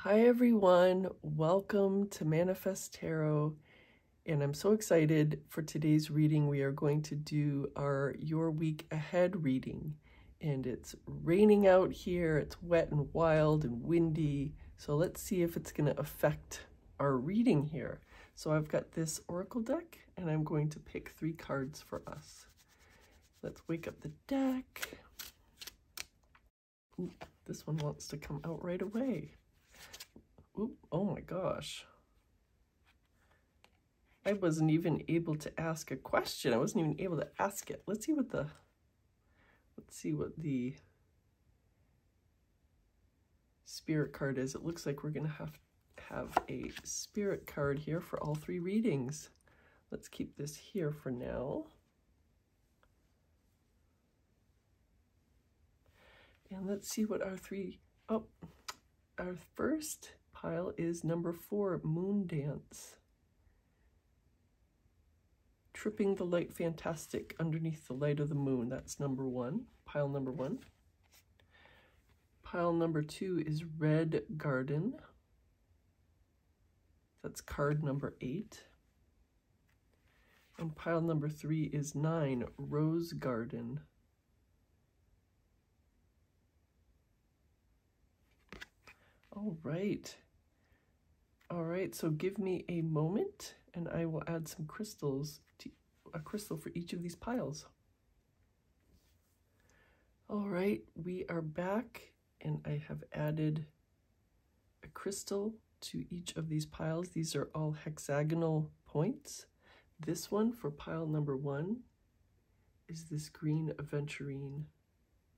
Hi everyone, welcome to Manifest Tarot, and I'm so excited for today's reading. We are going to do our Your Week Ahead reading, and it's raining out here, it's wet and wild and windy, so let's see if it's going to affect our reading here. So I've got this oracle deck, and I'm going to pick 3 cards for us. Let's wake up the deck. Ooh, this one wants to come out right away. Ooh, oh my gosh. I wasn't even able to ask a question. I wasn't even able to ask it. Let's see what the spirit card is. It looks like we're going to have a spirit card here for all 3 readings. Let's keep this here for now. And let's see what our first pile is number 4, Moon Dance. Tripping the Light Fantastic Underneath the Light of the Moon. That's number 1, pile number 1. Pile number 2 is Red Garden. That's card number 8. And pile number 3 is 9, Rose Garden. All right. All right, so give me a moment and I will add some crystals, a crystal for each of these piles. All right, we are back and I have added a crystal to each of these piles. These are all hexagonal points. This one for pile number 1 is this green aventurine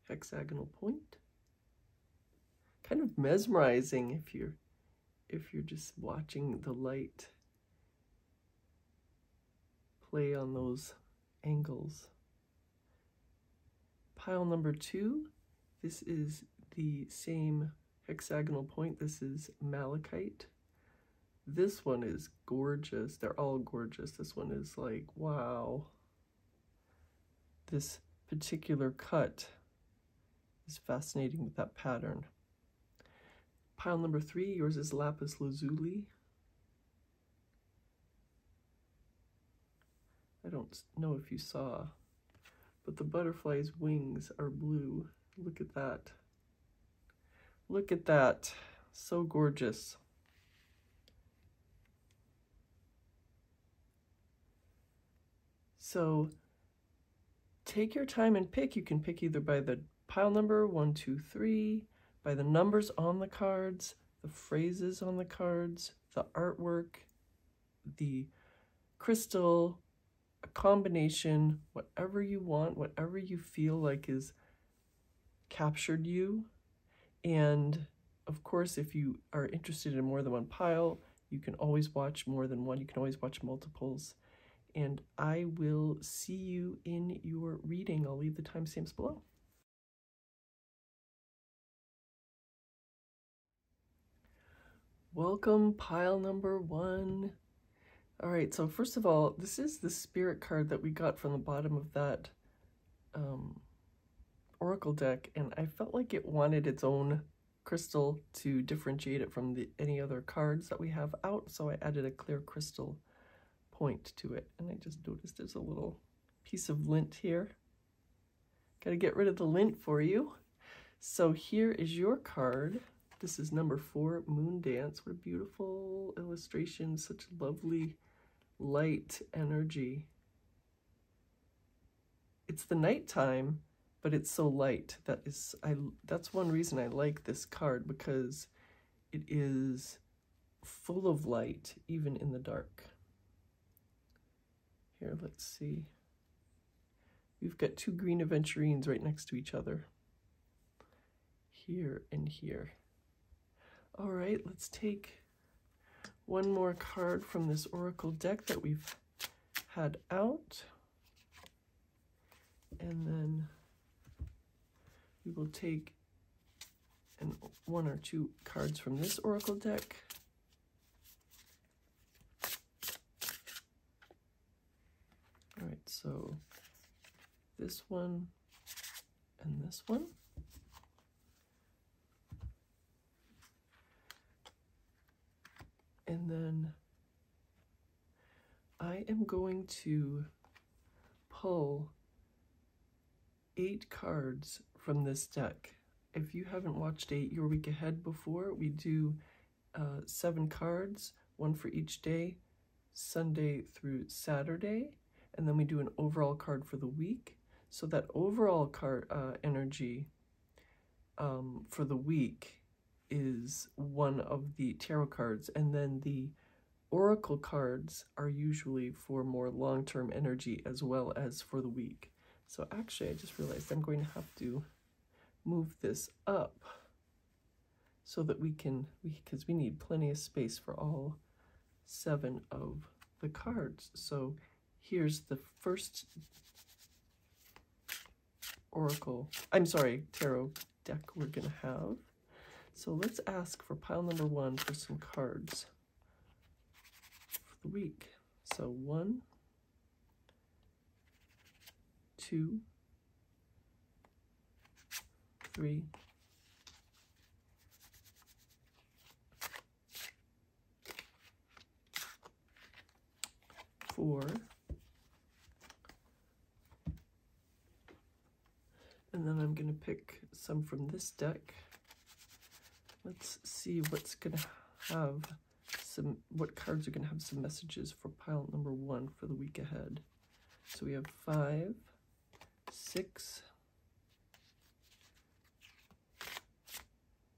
hexagonal point. Kind of mesmerizing if you're just watching the light play on those angles. Pile number 2, this is the same hexagonal point. This is malachite. This one is gorgeous. They're all gorgeous. This one is like, wow. This particular cut is fascinating with that pattern. Pile number 3, yours is lapis lazuli. I don't know if you saw, but the butterfly's wings are blue. Look at that. Look at that. So gorgeous. So take your time and pick. You can pick either by the pile number 1, 2, 3, by the numbers on the cards, the phrases on the cards, the artwork, the crystal, a combination, whatever you want, whatever you feel like is captured you. And of course, if you are interested in more than one pile, you can always watch more than one. You can always watch multiples. And I will see you in your reading. I'll leave the timestamps below. Welcome, pile number 1. All right, so first of all, this is the spirit card that we got from the bottom of that oracle deck, and I felt like it wanted its own crystal to differentiate it from any other cards that we have out, so I added a clear crystal point to it. And I just noticed there's a little piece of lint here. Got to get rid of the lint for you. So here is your card. This is number 4, Moon Dance. What a beautiful illustration, such lovely light energy. It's the nighttime, but it's so light. That's one reason I like this card, because it is full of light, even in the dark. Here, let's see. We've got 2 green aventurines right next to each other. Here and here. All right, let's take one more card from this oracle deck that we've had out. And then we will take 1 or 2 cards from this oracle deck. All right, so this one and this one. And then I am going to pull 8 cards from this deck. If you haven't watched 8 Your Week Ahead before, we do 7 cards, 1 for each day, Sunday through Saturday, and then we do an overall card for the week. So that overall card energy for the week is one of the tarot cards, and then the oracle cards are usually for more long-term energy as well as for the week. So actually, I just realized I'm going to have to move this up so that we can, because we need plenty of space for all 7 of the cards. So here's the first tarot deck we're gonna have. So let's ask for pile number 1 for some cards for the week. So 1, 2, 3, 4, and then I'm going to pick some from this deck. Let's see what's going to have what cards are going to have some messages for pile number 1 for the week ahead. So we have 5, 6,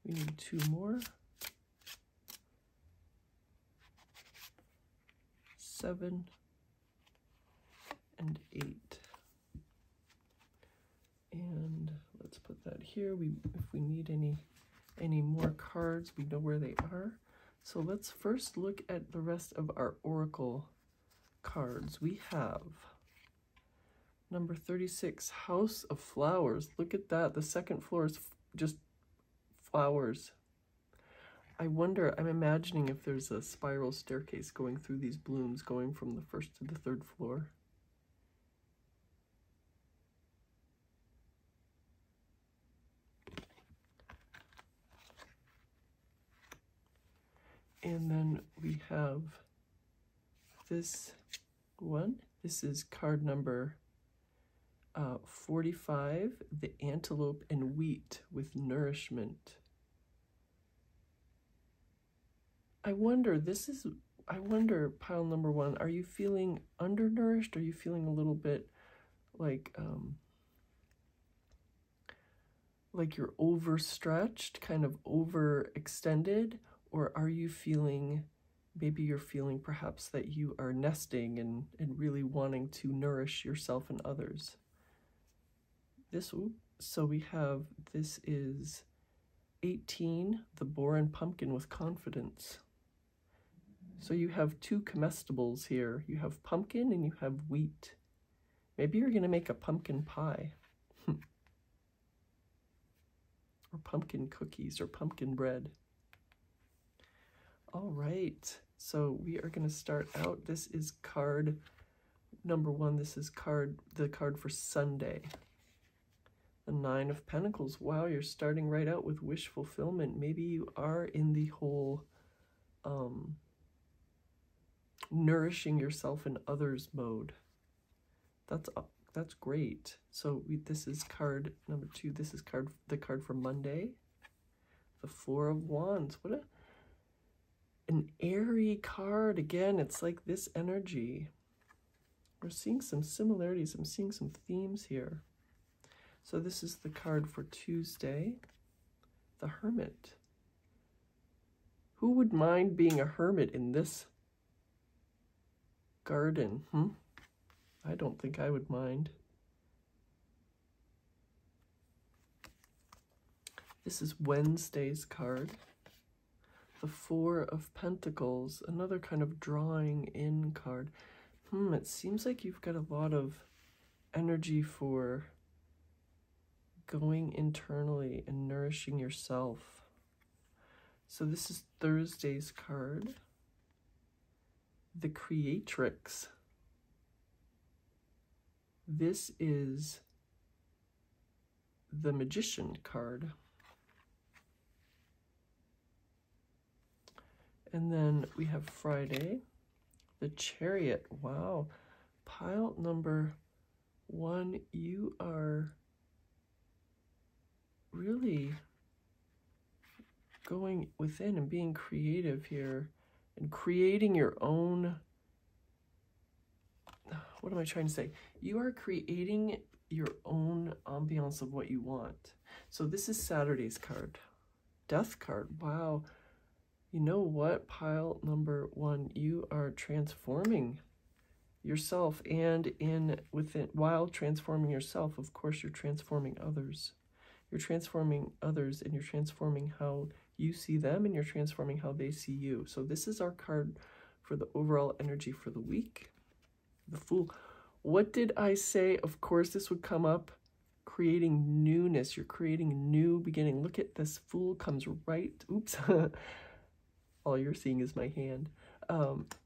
we need 2 more, 7, and 8. And let's put that here. If we need any more cards, we know where they are. So let's first look at the rest of our oracle cards. We have number 36, House of Flowers. Look at that. The second floor is just flowers. I wonder, I'm imagining if there's a spiral staircase going through these blooms, going from the first to the 3rd floor. And then we have this one. This is card number 45, the Antelope and Wheat with Nourishment. I wonder, pile number 1, are you feeling undernourished? Are you feeling a little bit like you're overstretched, kind of overextended? Or are you feeling, maybe you're feeling perhaps that you are nesting and really wanting to nourish yourself and others? So we have, this is 18, the Boar and Pumpkin with Confidence. So you have 2 comestibles here. You have pumpkin and you have wheat. Maybe you're going to make a pumpkin pie. Or pumpkin cookies or pumpkin bread. All right, so we are going to start out. This is card number 1. This is the card for Sunday. The 9 of Pentacles. Wow, you're starting right out with wish fulfillment. Maybe you are in the whole nourishing yourself and others mode. That's great. So this is card number 2. This is the card for Monday. The 4 of Wands. What an airy card. Again, it's like this energy. We're seeing some similarities. I'm seeing some themes here. So this is the card for Tuesday, the Hermit. Who would mind being a hermit in this garden? I don't think I would mind. This is Wednesday's card. The 4 of Pentacles, another kind of drawing in card. It seems like you've got a lot of energy for going internally and nourishing yourself. So this is Thursday's card, the Creatrix. This is the Magician card. And then we have Friday, the Chariot. Wow. Pile number 1, you are really going within and being creative here and creating your own, what am I trying to say? You are creating your own ambiance of what you want. So this is Saturday's card. Death card. Wow. You know what? Pile number 1, you are transforming yourself, and while transforming yourself, of course, you're transforming others. You're transforming others, and you're transforming how you see them, and you're transforming how they see you. So this is our card for the overall energy for the week. The Fool. What did I say? Of course, this would come up. Creating newness. You're creating a new beginning. Look at this. Fool comes right. Oops. All you're seeing is my hand.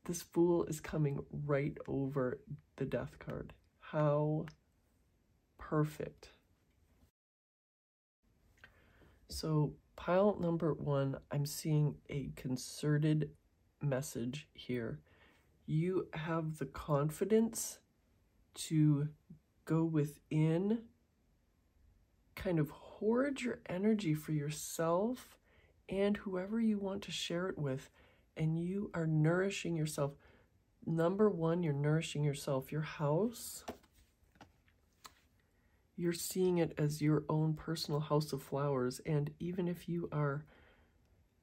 This Fool is coming right over the Death card. How perfect. So pile number 1, I'm seeing a concerted message here. You have the confidence to go within, kind of hoard your energy for yourself and whoever you want to share it with, and you are nourishing yourself. Number 1, you're nourishing yourself. Your house, you're seeing it as your own personal house of flowers. And even if you are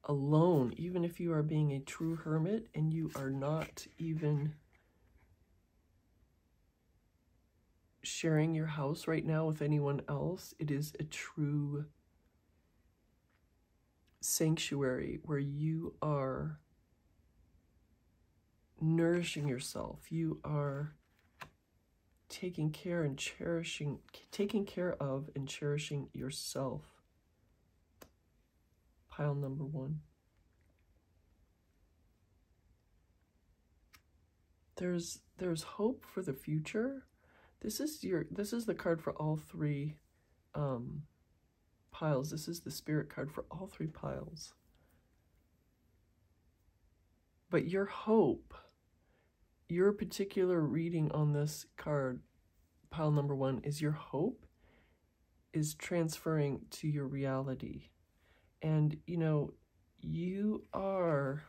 alone, even if you are being a true hermit and you are not even sharing your house right now with anyone else, it is a true sanctuary where you are nourishing yourself. You are taking care and cherishing, taking care of and cherishing yourself. Pile number 1. There's hope for the future. This is the card for all 3 piles. This is the Spirit card for all 3 piles. But your hope, your particular reading on this card, pile number 1, is your hope is transferring to your reality. And, you know, you are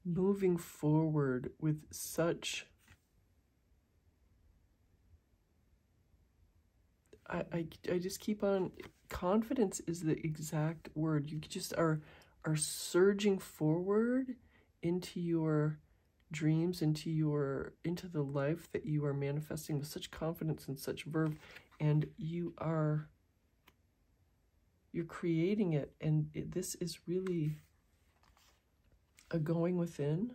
moving forward with such, I just keep on, confidence is the exact word. You just are surging forward into your dreams, into the life that you are manifesting with such confidence and such verve, and you're creating it. And this is really a going within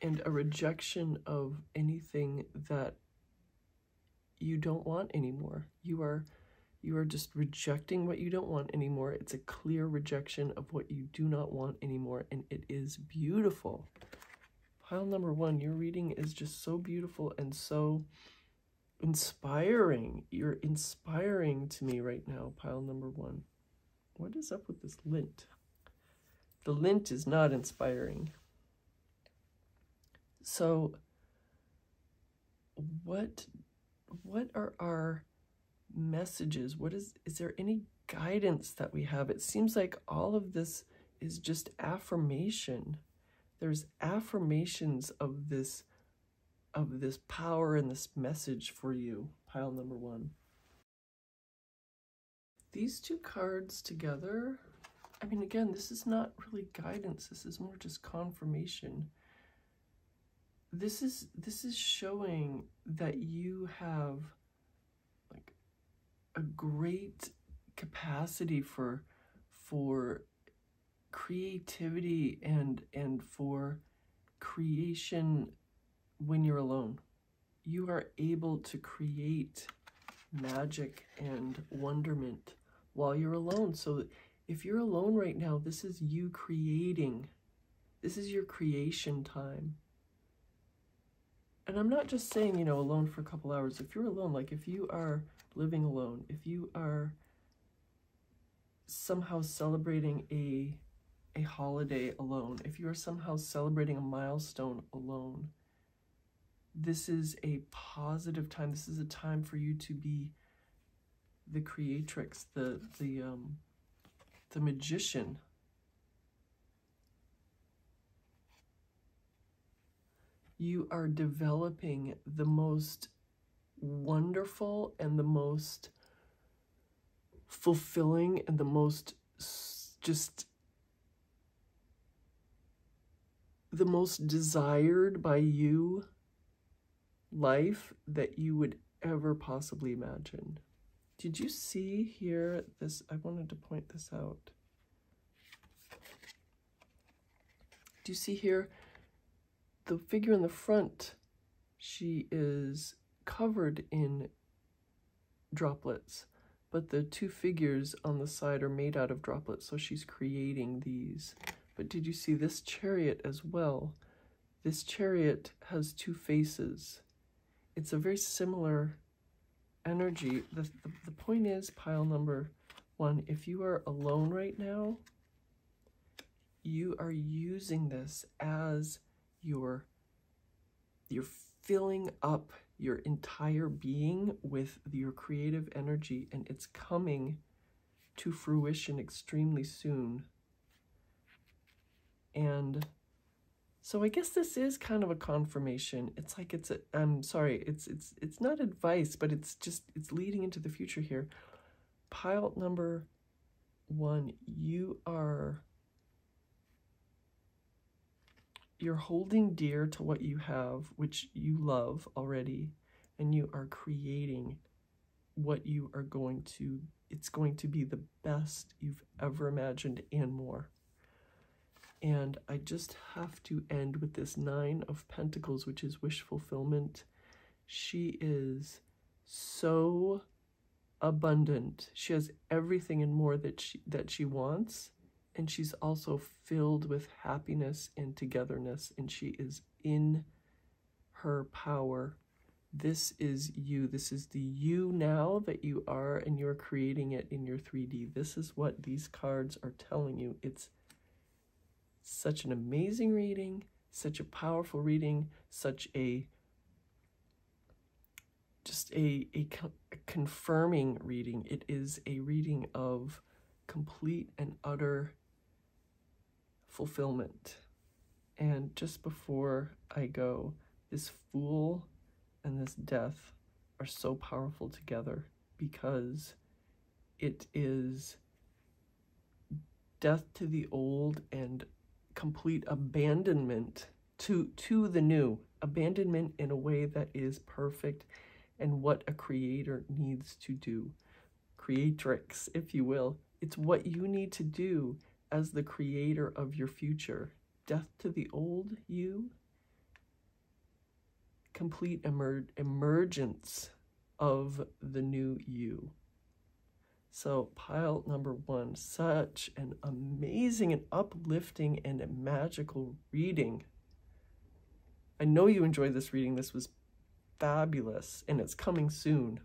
and a rejection of anything that you don't want anymore. You are just rejecting what you don't want anymore. It's a clear rejection of what you do not want anymore, and it is beautiful. Pile number 1, your reading is just so beautiful and so inspiring. You're inspiring to me right now, pile number 1. What is up with this lint? The lint is not inspiring. So what are our messages? Is there any guidance that we have? It seems like all of this is just affirmation. There's affirmations of this power and this message for you, pile number 1. These 2 cards together, I mean, again, this is not really guidance. This is more just confirmation. This is showing that you have like a great capacity for creativity and for creation when you're alone. You are able to create magic and wonderment while you're alone. So if you're alone right now, this is you creating. This is your creation time. And I'm not just saying, you know, alone for a couple hours. If you're alone, like if you are living alone, if you are somehow celebrating a holiday alone, if you are somehow celebrating a milestone alone, this is a positive time. This is a time for you to be the creatrix, the magician. You are developing the most wonderful and the most fulfilling and the most just the most desired by you life that you would ever possibly imagine. Did you see here this? I wanted to point this out. Do you see here the figure in the front? She is covered in droplets, but the two figures on the side are made out of droplets, so she's creating these. But did you see this chariot as well? This chariot has two faces. It's a very similar energy. The point is, pile number 1, if you are alone right now, you are using this as you're filling up your entire being with your creative energy, and it's coming to fruition extremely soon. And so I guess this is kind of a confirmation. It's like I'm sorry, it's not advice, but it's leading into the future here. Pile number 1, you're holding dear to what you have, which you love already, and you are creating what you are going to, it's going to be the best you've ever imagined and more. And I just have to end with this 9 of Pentacles, which is wish fulfillment. She is so abundant. She has everything and more that she wants. And she's also filled with happiness and togetherness. And she is in her power. This is you. This is the you now that you are, and you're creating it in your 3D. This is what these cards are telling you. It's such an amazing reading, such a powerful reading, such a confirming reading. It is a reading of complete and utter fulfillment. And just before I go, this Fool and this Death are so powerful together, because it is death to the old and complete abandonment to the new. Abandonment in a way that is perfect and what a creator needs to do. Creatrix, if you will. It's what you need to do as the creator of your future. Death to the old you. Complete emergence of the new you. So pile number 1, such an amazing and uplifting and a magical reading. I know you enjoyed this reading. This was fabulous, and it's coming soon.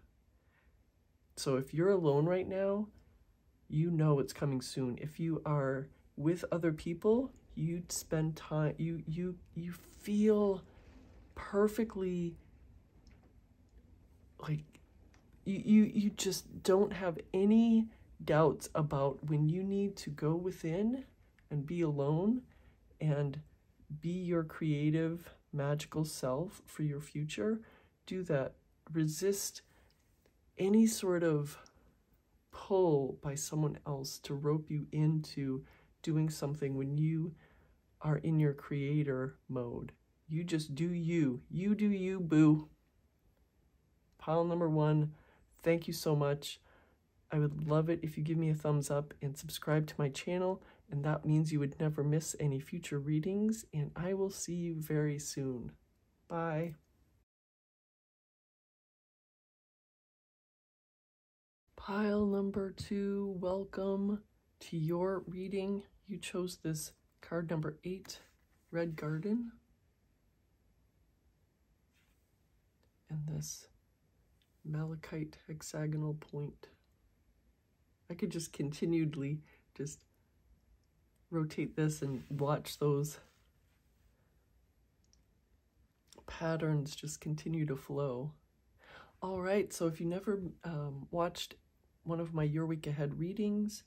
So if you're alone right now, you know it's coming soon. If you are with other people, you spend time, you feel perfectly like you just don't have any doubts about when you need to go within and be alone and be your creative, magical self for your future. Do that. Resist any sort of pull by someone else to rope you into doing something when you are in your creator mode. You just do you. You do you, boo. Pile number 1, thank you so much. I would love it if you give me a thumbs up and subscribe to my channel, and that means you would never miss any future readings, and I will see you very soon. Bye. Pile number 2, welcome to your reading. You chose this card number 8, Red Garden. and this malachite hexagonal point. I could just continually just rotate this and watch those patterns just continue to flow. All right, so if you never watched one of my Your Week Ahead readings,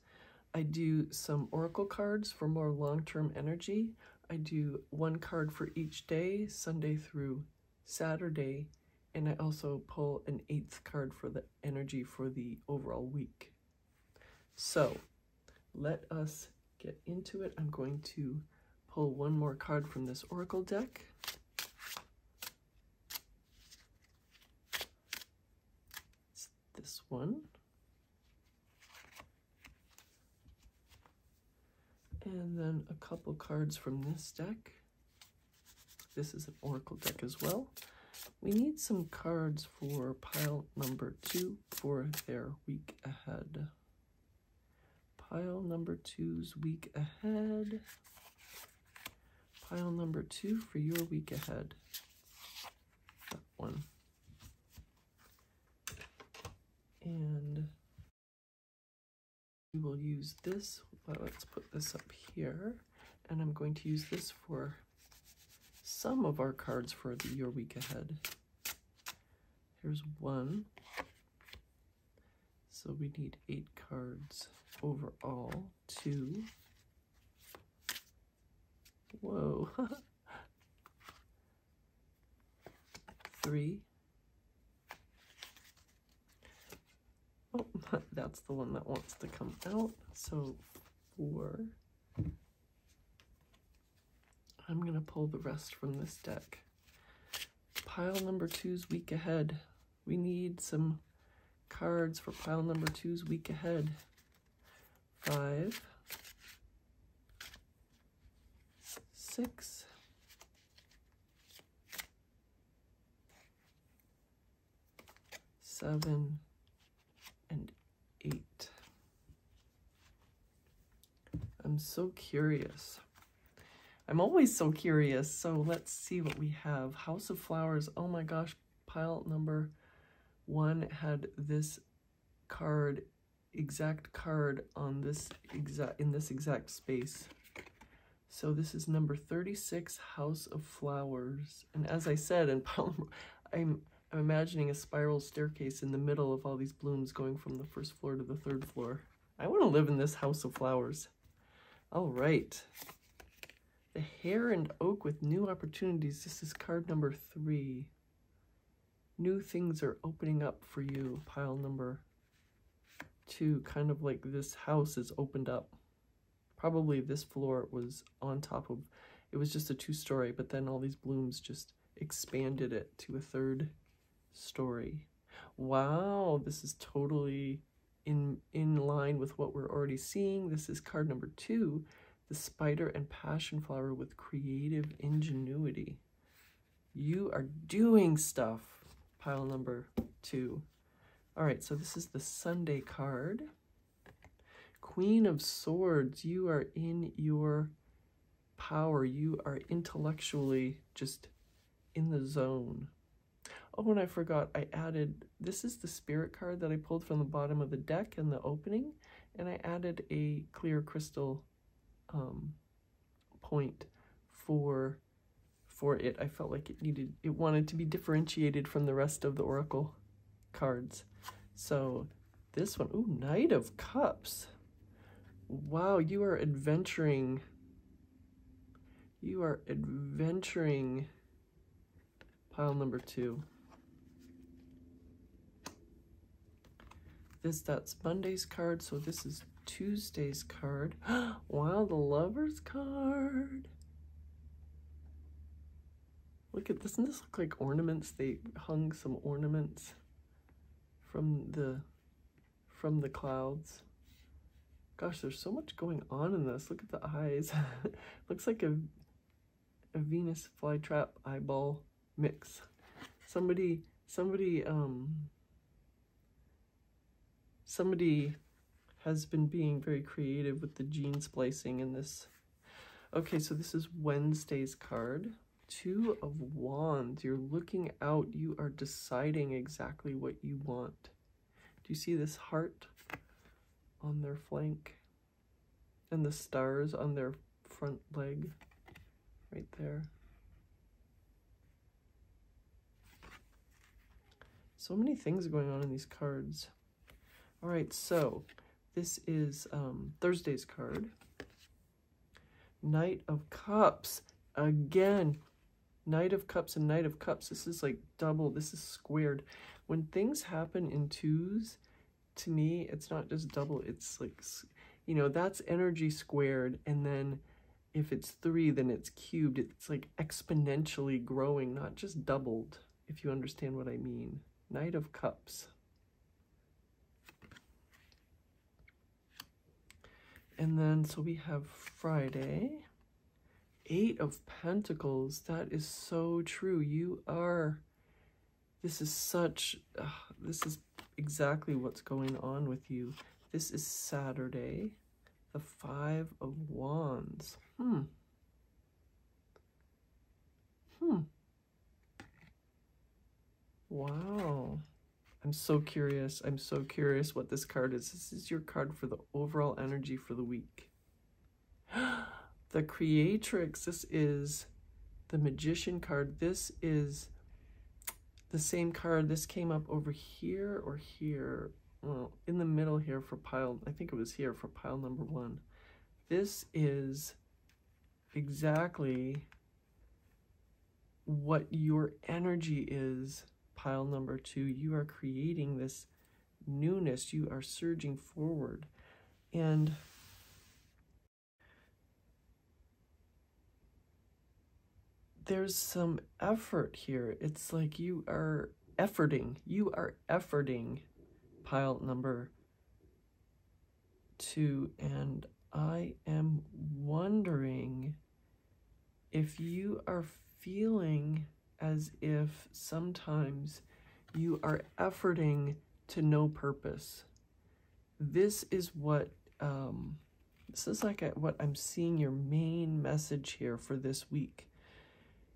I do some oracle cards for more long-term energy. I do one card for each day, Sunday through Saturday, and I also pull an 8th card for the energy for the overall week. So let us get into it. I'm going to pull one more card from this oracle deck. It's this one. And then a couple cards from this deck. This is an oracle deck as well. We need some cards for pile number 2 for their week ahead. Pile number 2's week ahead. Pile number 2 for your week ahead. That one. And we will use this. Well, let's put this up here. And I'm going to use this for some of our cards for the Your Week Ahead. Here's one. So we need 8 cards overall. 2. Whoa. 3. Oh, that's the one that wants to come out. So 4. I'm going to pull the rest from this deck. Pile number 2's week ahead. We need some cards for pile number 2's week ahead. 5. 6. 7. And 8. I'm so curious. I'm always so curious. So let's see what we have. House of Flowers. Oh my gosh, pile number 1 had this card, exact card on this in this exact space. So this is number 36, House of Flowers. And as I said, in pile number, I'm imagining a spiral staircase in the middle of all these blooms going from the 1st floor to the 3rd floor. I want to live in this House of Flowers. All right. The Hare and Oak with new opportunities. This is card number 3. New things are opening up for you. Pile number 2. Kind of like this house is opened up. Probably this floor was on top of, it was just a 2-story, but then all these blooms just expanded it to a 3rd story. Wow, this is totally in line with what we're already seeing. This is card number 2, the Spider and Passion Flower with creative ingenuity. You are doing stuff, pile number 2. All right, so this is the Sunday card. Queen of Swords, you are in your power. You are intellectually just in the zone. Oh, and I forgot, I added, this is the Spirit card that I pulled from the bottom of the deck in the opening, and I added a clear crystal point for it. I felt like it wanted to be differentiated from the rest of the Oracle cards. So this one, ooh, Knight of Cups. Wow, you are adventuring. You are adventuring. Pile number 2. That's Monday's card, so this is Tuesday's card. Wow, the Lover's card. Look at this. Doesn't this look like ornaments? They hung some ornaments from the clouds. Gosh, there's so much going on in this. Look at the eyes. Looks like a Venus flytrap eyeball mix. Somebody has been being very creative with the gene splicing in this. Okay, so this is Wednesday's card. Two of Wands. You're looking out. You are deciding exactly what you want. Do you see this heart on their flank? And the stars on their front leg? Right there. So many things going on in these cards. All right, so this is Thursday's card. Knight of Cups. Again, Knight of Cups and Knight of Cups. This is like double. This is squared. When things happen in twos, to me, it's not just double. It's like, you know, that's energy squared. And then if it's three, then it's cubed. It's like exponentially growing, not just doubled, if you understand what I mean. Knight of Cups. And then, so we have Friday. Eight of Pentacles. That is so true. You are, this is such, this is exactly what's going on with you. This is Saturday. The Five of Wands. Wow. I'm so curious. I'm so curious what this card is. This is your card for the overall energy for the week. The Creatrix. This is the Magician card. This is the same card. This came up over here or here. Well, in the middle here for pile, I think it was here for pile number 1. This is exactly what your energy is, pile number 2. You are creating this newness. You are surging forward. And there's some effort here. It's like you are efforting. You are efforting, pile number 2. And I am wondering if you are feeling as if sometimes you are efforting to no purpose. This is what, this is like what I'm seeing your main message here for this week.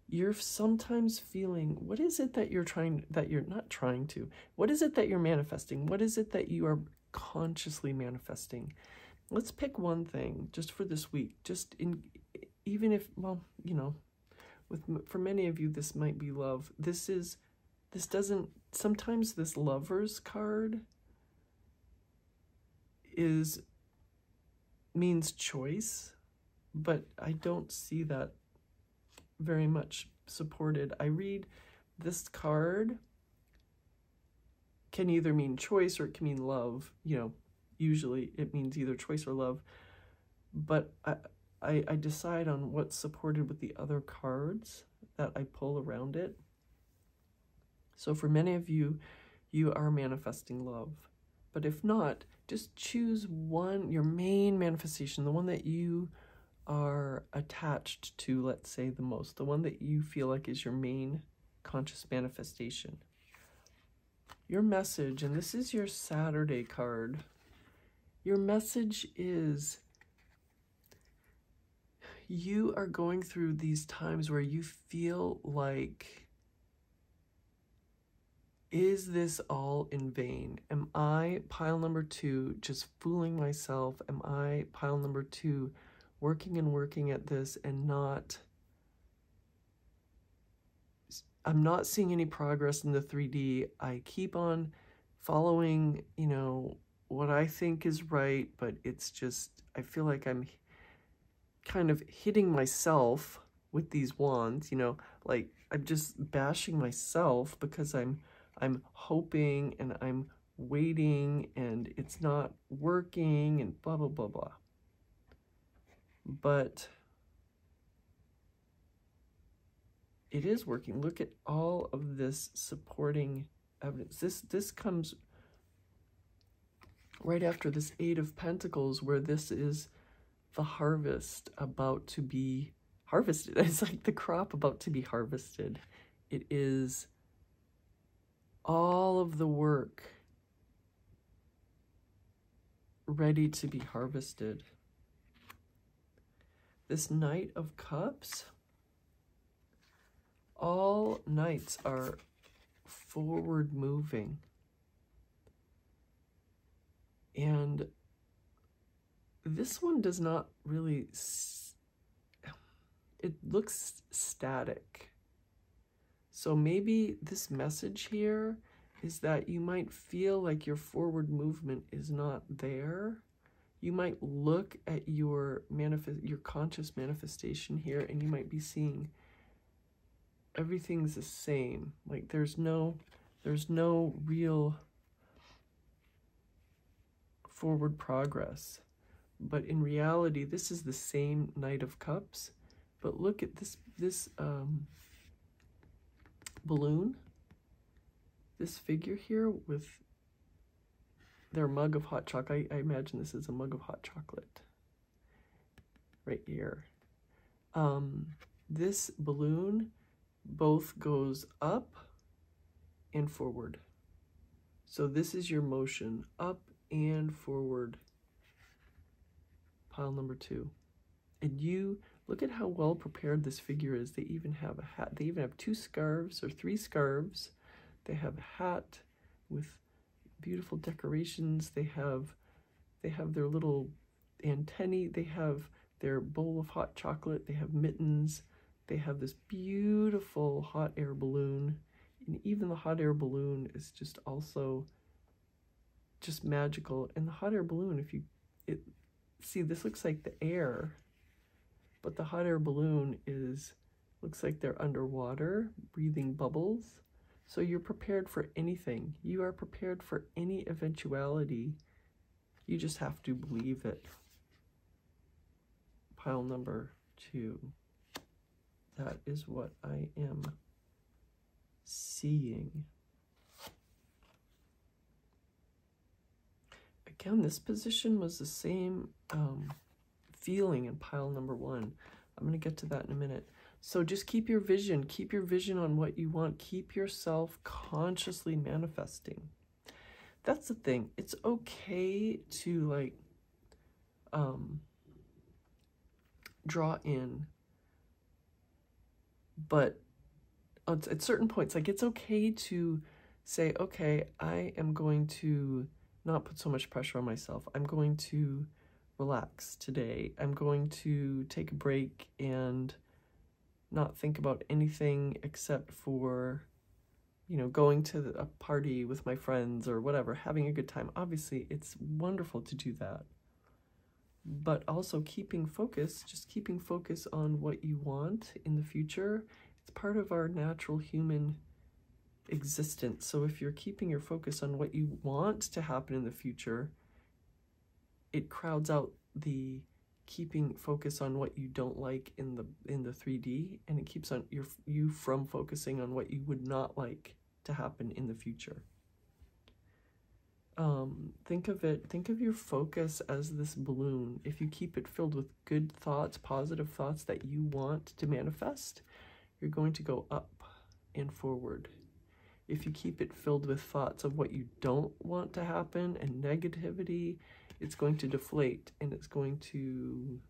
You're sometimes feeling, what is it that you're not trying to, what is it that you're manifesting? What is it that you are consciously manifesting? Let's pick one thing just for this week, even if, well, you know, for many of you, this might be love. Sometimes this Lovers card means choice, but I don't see that very much supported. I read this card can either mean choice or it can mean love. You know, usually it means either choice or love, but I decide on what's supported with the other cards that I pull around it. So for many of you, you are manifesting love. But if not, just choose one, your main manifestation, the one that you are attached to, let's say, the most, the one that you feel like is your main conscious manifestation. Your message, and this is your Saturday card, your message is you are going through these times where you feel like, is this all in vain? Am I, pile number 2, just fooling myself? Am I, pile number 2, working and working at this and I'm not seeing any progress in the 3D. I keep on following, you know, what I think is right, but it's just, I feel like I'm kind of hitting myself with these wands, you know, like I'm just bashing myself because I'm hoping and I'm waiting and it's not working and blah, blah, blah, blah. But it is working. Look at all of this supporting evidence. This comes right after this 8 of Pentacles, where this is the harvest about to be harvested. It's like the crop about to be harvested. It is all of the work ready to be harvested. This Knight of Cups, all knights are forward moving. And this one does not really, it looks static. So maybe this message here is that you might feel like your forward movement is not there. You might look at your conscious manifestation here, and you might be seeing everything's the same. Like there's no real forward progress. But in reality, this is the same Knight of Cups. But look at this balloon, this figure here with their mug of hot chocolate. I imagine this is a mug of hot chocolate right here. This balloon both goes up and forward. So this is your motion, up and forward, pile number 2. And you look at how well prepared this figure is. They even have a hat. They even have 2 scarves or 3 scarves. They have a hat with beautiful decorations. They have their little antennae. They have their bowl of hot chocolate. They have mittens. They have this beautiful hot air balloon. And even the hot air balloon is just also just magical. And the hot air balloon, see, this looks like the air, but the hot air balloon looks like they're underwater, breathing bubbles. So you're prepared for anything. You are prepared for any eventuality. You just have to believe it. Pile number 2. That is what I am seeing. Again, this position was the same feeling in pile number 1. I'm going to get to that in a minute. So just keep your vision on what you want. Keep yourself consciously manifesting. That's the thing. It's okay to draw in, but at certain points, it's okay to say, okay, I am going to not put so much pressure on myself. I'm going to relax today. I'm going to take a break and not think about anything except for, going to a party with my friends or whatever, having a good time. Obviously, it's wonderful to do that. But also keeping focus on what you want in the future. It's part of our natural human existence. So if you're keeping your focus on what you want to happen in the future, it crowds out the keeping focus on what you don't like in the 3D, and it keeps on you from focusing on what you would not like to happen in the future. Think of your focus as this balloon. If you keep it filled with good thoughts, positive thoughts that you want to manifest, you're going to go up and forward. If you keep it filled with thoughts of what you don't want to happen and negativity, it's going to deflate and it's going to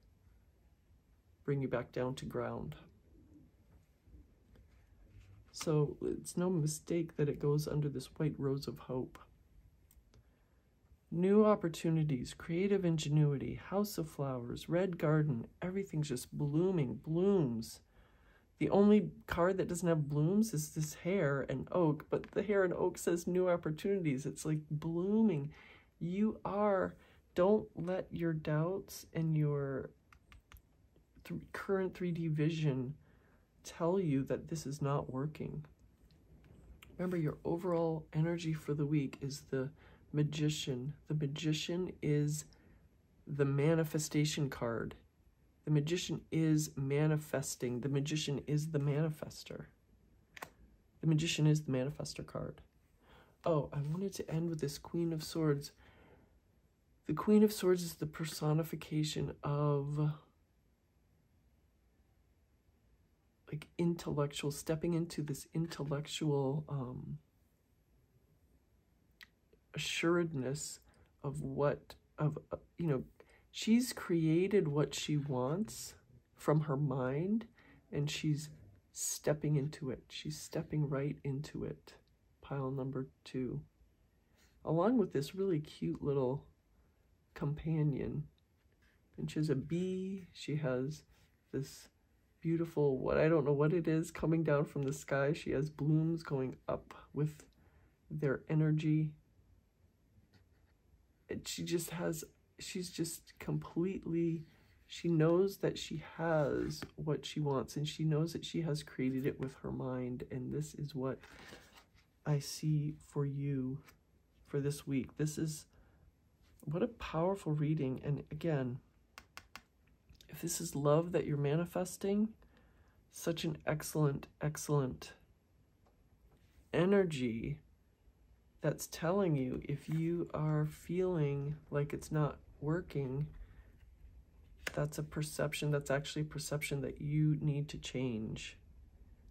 bring you back down to ground. So it's no mistake that it goes under this white rose of hope. New opportunities, creative ingenuity, house of flowers, red garden, everything's just blooming, blooms. The only card that doesn't have blooms is this hare and oak, but the hare and oak says new opportunities. It's like blooming. Don't let your doubts and your current 3D vision tell you that this is not working. Remember, your overall energy for the week is the Magician. The Magician is the manifestation card. The Magician is manifesting. The Magician is the manifester. The Magician is the manifester card. Oh, I wanted to end with this Queen of Swords. The Queen of Swords is the personification of intellectual, stepping into this intellectual assuredness of she's created what she wants from her mind, and she's stepping into it. She's stepping right into it. Pile number 2. Along with this really cute little companion. And she has a bee. She has this beautiful, what I don't know what it is, coming down from the sky. She has blooms going up with their energy. And she's just completely, she knows that she has what she wants, and she knows that she has created it with her mind. And this is what I see for you for this week. This is, what a powerful reading. And again, if this is love that you're manifesting, such an excellent, excellent energy that's telling you, if you are feeling like it's not working, that's a perception, that's actually a perception that you need to change.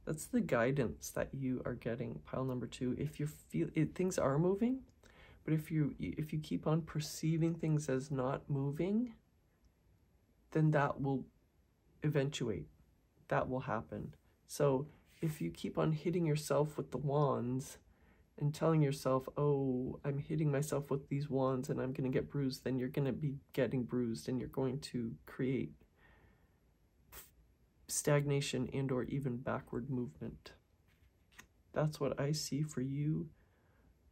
That's the guidance that you are getting, pile number 2. If you feel it, things are moving, but if you keep on perceiving things as not moving, then that will eventuate. That will happen. So if you keep on hitting yourself with the wands and telling yourself, oh, I'm hitting myself with these wands and I'm going to get bruised, then you're going to be getting bruised, and you're going to create stagnation and or even backward movement. That's what I see for you,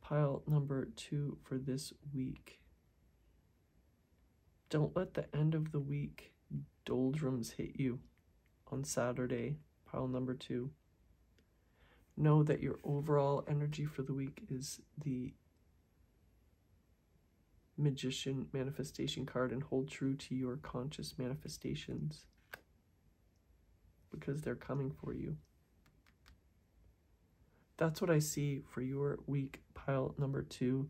pile number 2, for this week. Don't let the end of the week doldrums hit you on Saturday, pile number 2. Know that your overall energy for the week is the Magician manifestation card, and hold true to your conscious manifestations because they're coming for you. That's what I see for your week, pile number 2.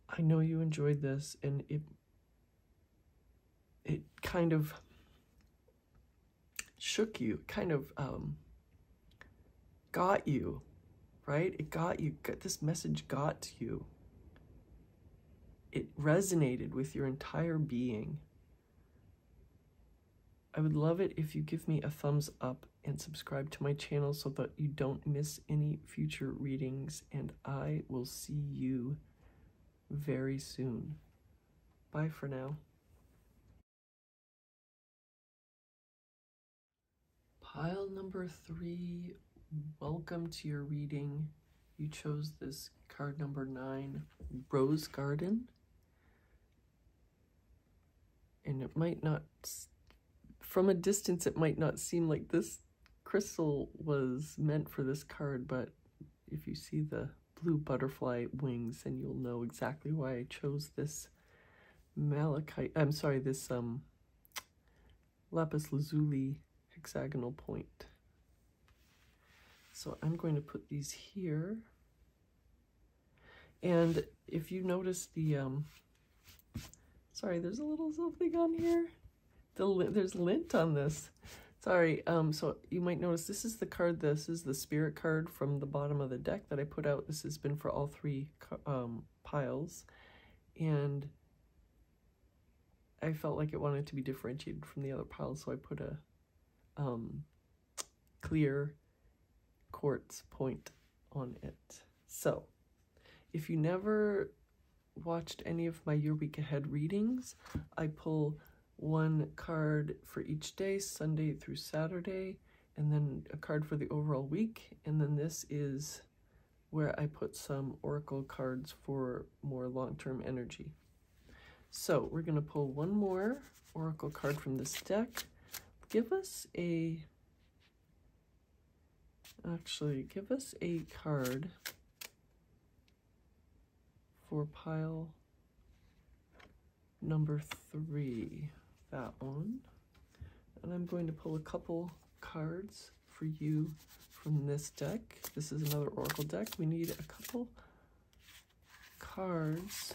I know you enjoyed this, and it kind of shook you, kind of got you, right? It got you. This message got to you. It resonated with your entire being. I would love it if you give me a thumbs up and subscribe to my channel so that you don't miss any future readings, and I will see you very soon. Bye for now. Pile number 3, welcome to your reading. You chose this card number 9, Rose Garden. And it might not, from a distance, it might not seem like this crystal was meant for this card, but if you see the blue butterfly wings, then you'll know exactly why I chose this malachite, this lapis lazuli hexagonal point. So I'm going to put these here. And if you notice the, sorry, there's a little something on here. There's lint on this. Sorry, so you might notice this is the card, this is the spirit card from the bottom of the deck that I put out. This has been for all 3 piles. And I felt like it wanted to be differentiated from the other piles, so I put a clear quartz point on it. So, if you never watched any of my Your Week Ahead readings, I pull 1 card for each day, Sunday through Saturday, and then a card for the overall week. And then this is where I put some oracle cards for more long-term energy. So we're going to pull 1 more oracle card from this deck. Give us a card for pile number 3, that one. And I'm going to pull a couple cards for you from this deck. This is another oracle deck. We need a couple cards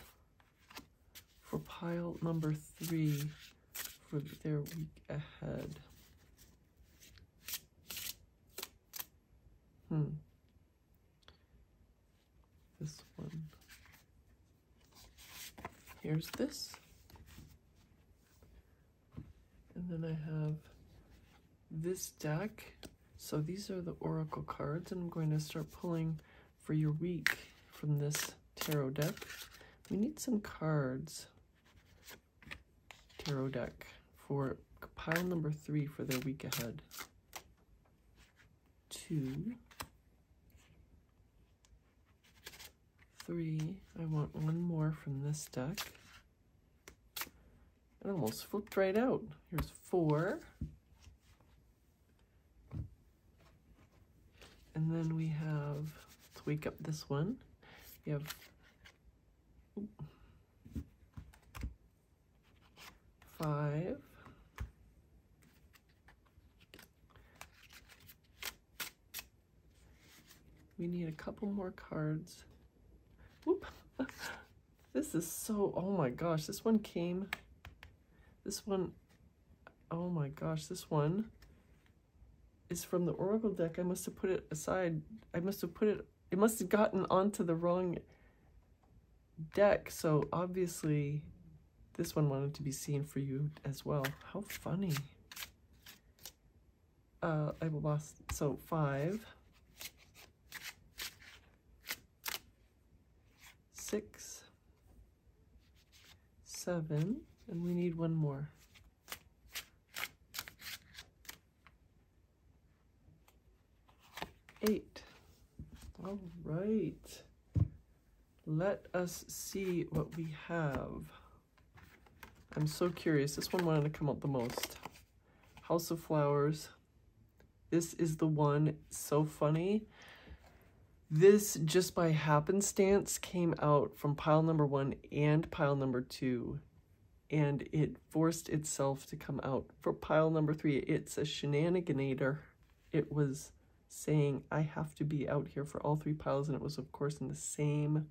for pile number 3 for their week ahead. This one. Here's this. And then I have this deck. So these are the oracle cards, and I'm going to start pulling for your week from this tarot deck. We need some cards, tarot deck, for pile number 3 for their week ahead. 2, 3. I want one more from this deck. It almost flipped right out. Here's 4. And then we have, let's wake up this one. We have 5. We need a couple more cards. Whoop. This is so, oh my gosh, this one came, this one, oh my gosh, this one is from the oracle deck. I must have put it aside. I must have put it, it must have gotten onto the wrong deck. So obviously this one wanted to be seen for you as well. How funny. I lost, so 5, 6, 7, and we need one more. 8. All right. Let us see what we have. I'm so curious. This one wanted to come out the most. House of Flowers. This is the one. So funny. This, just by happenstance, came out from pile number 1 and pile number 2. And it forced itself to come out for pile number 3. It's a shenaniganator. It was saying, I have to be out here for all 3 piles. And it was, of course, in the same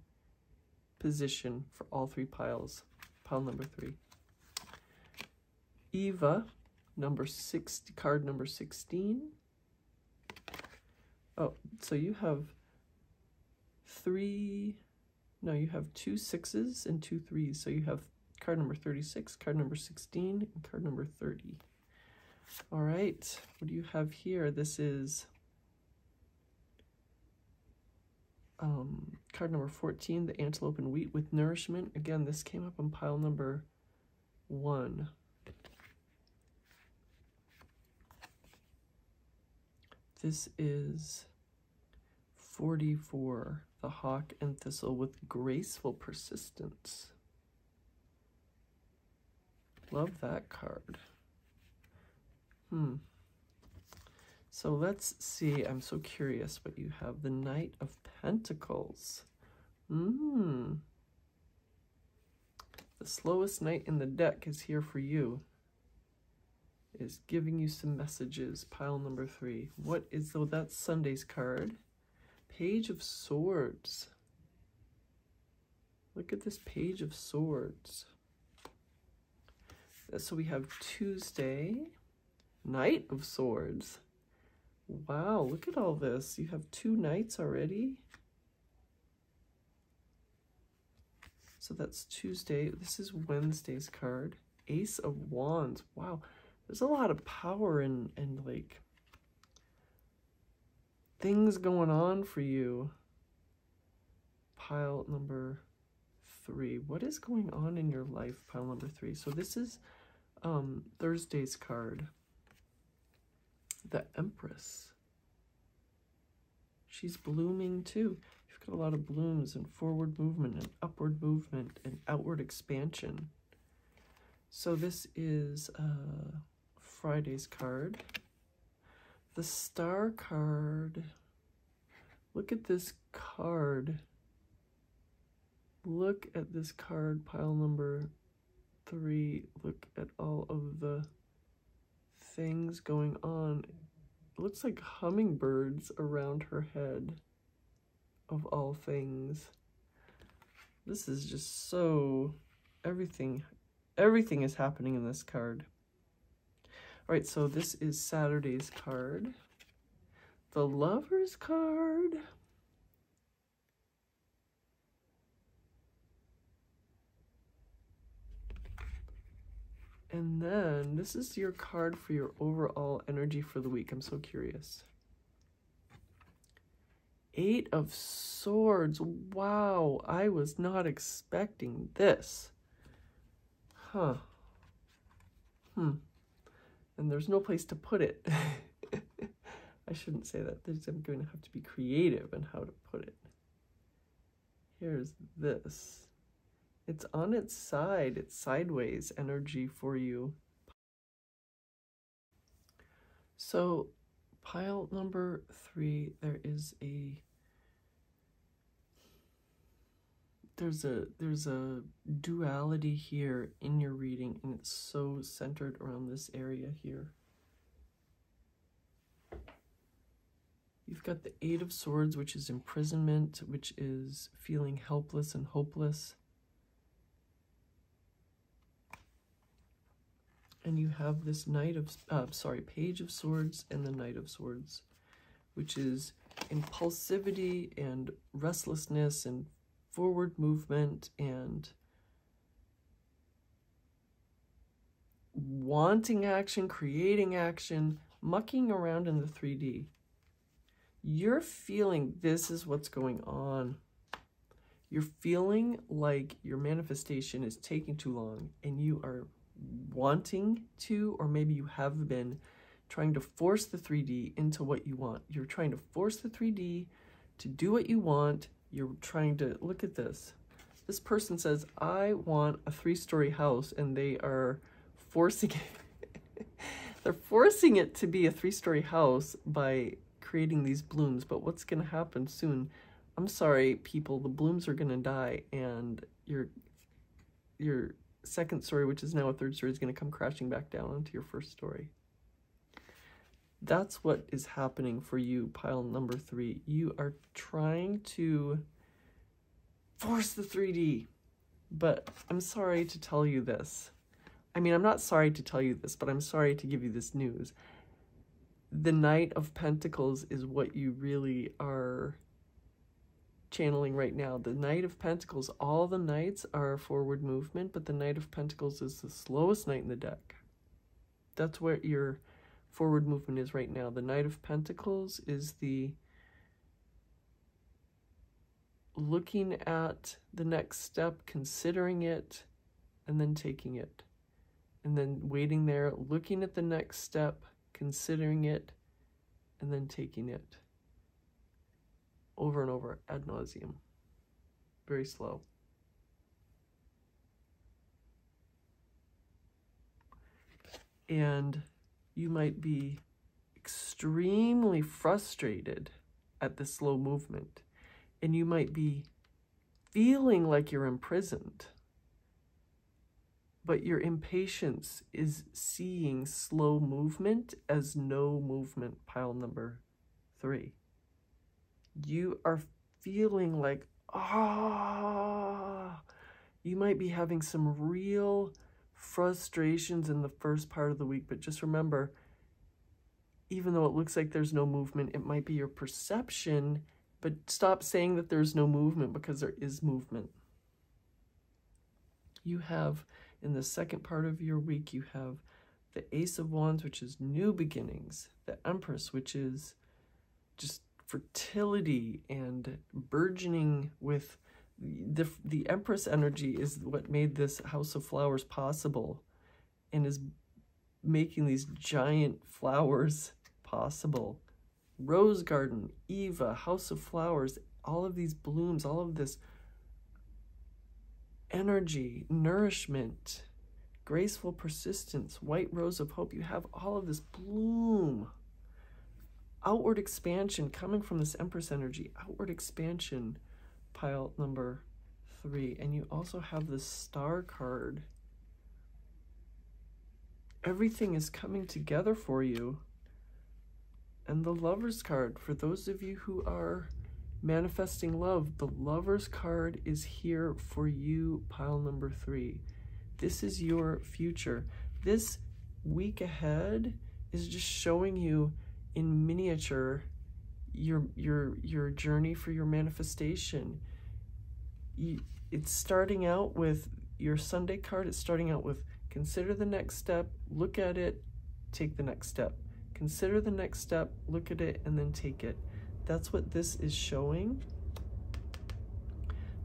position for all 3 piles. Pile number 3. Eva, number 6, card number 16. Oh, so you have 3, no, you have 2 6s and 2 3s. So you have card number 36, card number 16, and card number 30. All right, what do you have here? This is card number 14, the Antelope and Wheat with Nourishment. Again, this came up on pile number 1. This is 44, the Hawk and Thistle with Graceful Persistence. Love that card. So let's see. I'm so curious what you have. The Knight of Pentacles. The slowest knight in the deck is here for you. Is giving you some messages. Pile number 3. What is, though? That's Sunday's card. Page of Swords. Look at this Page of Swords. So we have Tuesday, Knight of Swords. Wow, look at all this. You have 2 knights already. So that's Tuesday. This is Wednesday's card. Ace of Wands. Wow, there's a lot of power and like things going on for you. Pile number 3. What is going on in your life? Pile number 3. So this is Thursday's card. The Empress. She's blooming too. You've got a lot of blooms and forward movement and upward movement and outward expansion. So this is Friday's card. The Star card. Look at this card. Look at this card, pile number 3. Look at all of the things going on. It looks like hummingbirds around her head, of all things. This is just so, everything is happening in this card. All right, so this is Saturday's card. The Lover's card. And then this is your card for your overall energy for the week. I'm so curious. 8 of Swords. Wow, I was not expecting this. Huh. And there's no place to put it. I shouldn't say that. I'm going to have to be creative in how to put it. Here's this. It's on its side. It's sideways energy for you. So pile number 3, there's a duality here in your reading, and it's so centered around this area here. You've got the 8 of Swords, which is imprisonment, which is feeling helpless and hopeless. And you have this Page of Swords and the Knight of Swords, which is impulsivity and restlessness and forward movement and wanting action, creating action, mucking around in the 3D. You're feeling this is what's going on. You're feeling like your manifestation is taking too long, and you are wanting to, or maybe you have been trying to force the 3D into what you want. You're trying to force the 3D to do what you want. You're trying to, look at this. This person says, I want a 3-story house, and they are forcing it. They're forcing it to be a 3-story house by creating these blooms. But what's going to happen soon? I'm sorry, people, the blooms are going to die, and your second story, which is now a 3rd story, is going to come crashing back down onto your 1st story. That's what is happening for you, pile number 3. You are trying to force the 3D, but I'm sorry to tell you this. I mean, I'm not sorry to tell you this, but I'm sorry to give you this news. The Knight of Pentacles is what you really are channeling right now. The Knight of Pentacles, all the knights are forward movement, but the Knight of Pentacles is the slowest knight in the deck. That's where your forward movement is right now. The Knight of Pentacles is the looking at the next step, considering it, and then taking it. And then waiting there, looking at the next step, considering it, and then taking it. Over and over, ad nauseum. Very slow. And you might be extremely frustrated at the slow movement. And you might be feeling like you're imprisoned. But your impatience is seeing slow movement as no movement, pile number 3. You are feeling like, you might be having some real frustrations in the first part of the week, but just remember, even though it looks like there's no movement, it might be your perception, but stop saying that there's no movement, because there is movement. You have, in the second part of your week, you have the Ace of Wands, which is new beginnings, the Empress, which is just fertility and burgeoning with the Empress energy is what made this House of Flowers possible, and is making these giant flowers possible. Rose Garden, Eva, House of Flowers, all of these blooms, all of this energy, nourishment, graceful persistence, white rose of hope. You have all of this bloom. Outward expansion coming from this Empress energy. Outward expansion, pile number 3. And you also have the Star card. Everything is coming together for you. And the Lover's card, for those of you who are manifesting love, the Lover's card is here for you, pile number 3. This is your future. This week ahead is just showing you in miniature your journey for your manifestation. It's starting out with your Sunday card. It's starting out with Consider the next step, look at it, take the next step. Consider the next step, look at it, and then take it. That's what this is showing.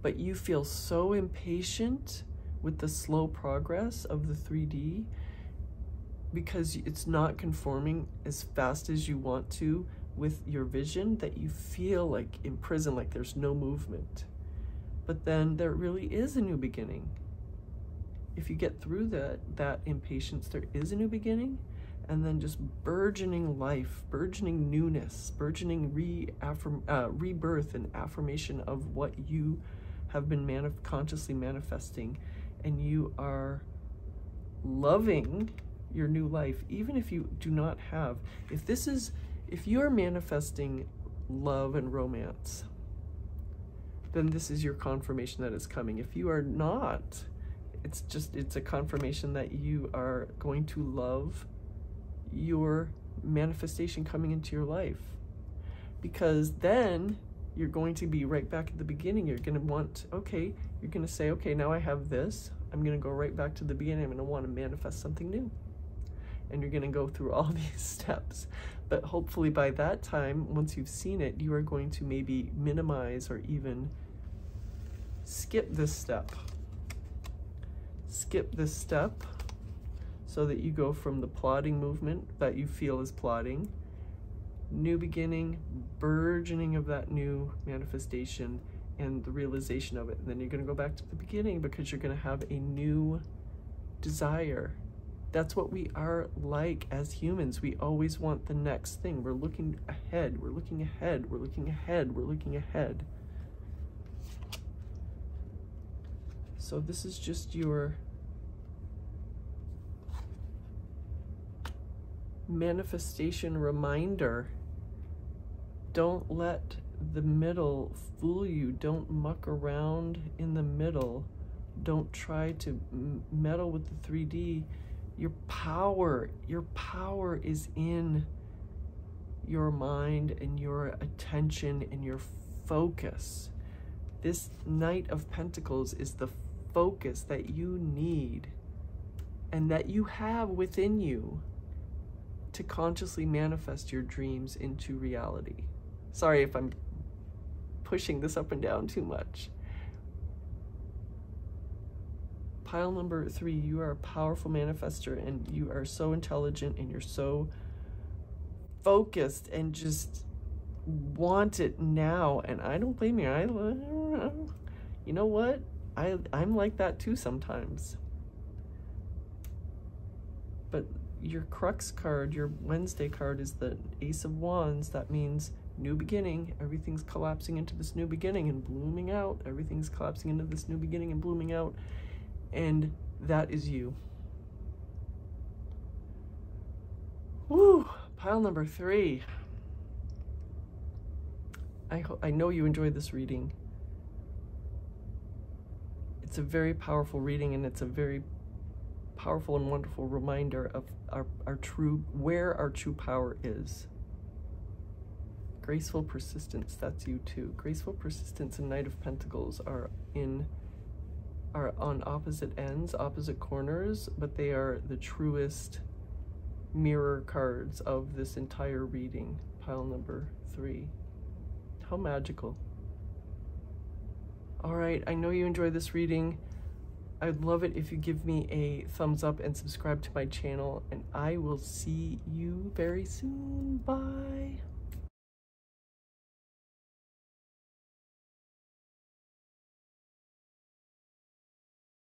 But you feel so impatient with the slow progress of the 3D because it's not conforming as fast as you want to with your vision, that you feel like imprisoned, like there's no movement. But then there really is a new beginning. If you get through that impatience, there is a new beginning, and then just burgeoning life, burgeoning newness, burgeoning rebirth and affirmation of what you have been consciously manifesting, and you are loving your new life, even if you do not have. If you are manifesting love and romance, then this is your confirmation that it's coming. If you are not, it's a confirmation that you are going to love your manifestation coming into your life, because then you're going to be right back at the beginning. You're going to want, okay, you're going to say, okay, now I have this. I'm going to go right back to the beginning. I'm going to want to manifest something new. And you're going to go through all these steps. But hopefully by that time, once you've seen it, you are going to maybe minimize or even skip this step. Skip this step so that you go from the plodding movement that you feel is plodding, new beginning, burgeoning of that new manifestation, and the realization of it. And then you're going to go back to the beginning because you're going to have a new desire. That's what we are like as humans. We always want the next thing. We're looking ahead. We're looking ahead. We're looking ahead. We're looking ahead. So this is just your manifestation reminder. Don't let the middle fool you. Don't muck around in the middle. Don't try to meddle with the 3D. Your power is in your mind and your attention and your focus. This Knight of Pentacles is the focus that you need and that you have within you to consciously manifest your dreams into reality. Sorry if I'm pushing this up and down too much. Pile number 3, you are a powerful manifester, and you are so intelligent, and you're so focused and just want it now. And I don't blame you. You know what? I'm like that too sometimes. But your Crux card, your Wednesday card, is the Ace of Wands. That means new beginning. Everything's collapsing into this new beginning and blooming out. Everything's collapsing into this new beginning and blooming out. And that is you. Woo! Pile number 3. I know you enjoyed this reading. It's a very powerful reading, and it's a very powerful and wonderful reminder of where our true power is. Graceful persistence, that's you too. Graceful persistence and Knight of Pentacles are on opposite ends, opposite corners, but they are the truest mirror cards of this entire reading. Pile number 3. How magical. All right, I know you enjoyed this reading. I'd love it if you give me a thumbs up and subscribe to my channel, and I will see you very soon. Bye.